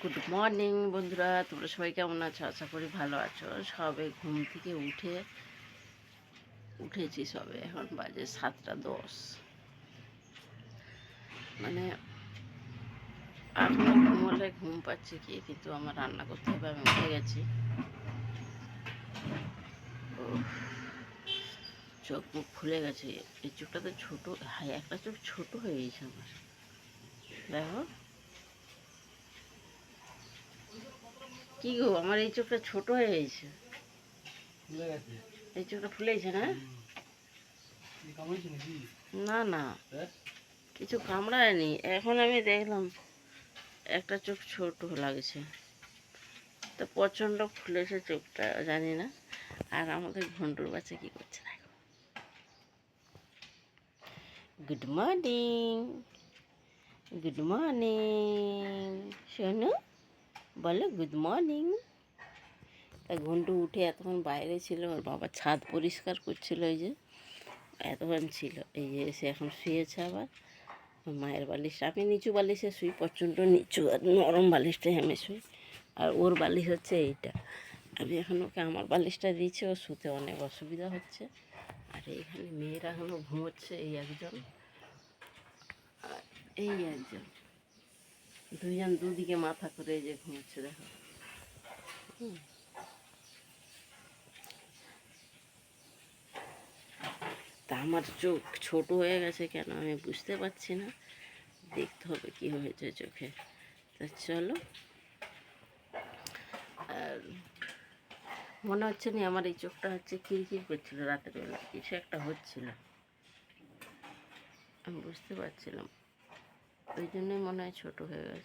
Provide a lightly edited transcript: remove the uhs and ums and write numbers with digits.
Good morning বন্ধুরা, তোমরা সবাই কেমন আছো? আশা করি ভালো আছো। সবে ঘুম থেকে উঠেছি সবে। এখন বাজে 7:10। মানে এখনো ঘুমোলে ঘুম পাচ্ছে কি, কিন্তু আমার রান্না করতে হবে। আমি উঠে গেছি। চোখ মুখ ফুলে গেছে। এই চোখটা তো ছোটো, হাই একটা চোখ ছোট হয়ে গেছে আমার। দেখো কি গো, আমার এই চোখটা ছোট হয়ে গেছে। এই চোখটা ফুলেছে না? না না, কিছু কামড়ায়নি। এখন আমি দেখলাম একটা চোখ ছোট লাগছে, তো প্রচণ্ড ফুলেছে চোখটা, জানি না। আর আমাদের ঘন্টুর বাচ্চা কি করছে দেখো। গুড মর্নিং, গুড মর্নিং শোনো, বলো গুড মর্নিং। তা ঘন্টু উঠে এতক্ষণ বাইরে ছিল, ওর বাবা ছাদ পরিষ্কার করছিল। এই যে এতক্ষণ ছিল, এই যে এসে এখন শুয়েছে আবার। মায়ের বালিশ, আমি নিচু বালিশে শুই, প্রচণ্ড নিচু আর নরম বালিশটাই আমি শুই। আর ওর বালিশ হচ্ছে এইটা। আমি এখন ওকে আমার বালিশটা দিয়েছি, ও শুতে অনেক অসুবিধা হচ্ছে। আর এইখানে মেয়েরা এখনও ঘুমোচ্ছে, এই একজন আর এই একজন, দুইজন দুদিকে মাথা করে এই যে ঘুমোচ্ছে দেখো। তা আমার চোখ ছোট হয়ে গেছে কেন আমি বুঝতে পারছি না, দেখতে হবে কি হয়েছে চোখে। তা চলো। আর মনে হচ্ছে না আমার এই চোখটা হচ্ছে কিরকির করছিল, রাতের বেলা কিছু একটা হচ্ছিল, আমি বুঝতে পারছিলাম। ওই জন্যই মনে হয় ছোটো হয়ে গেছে।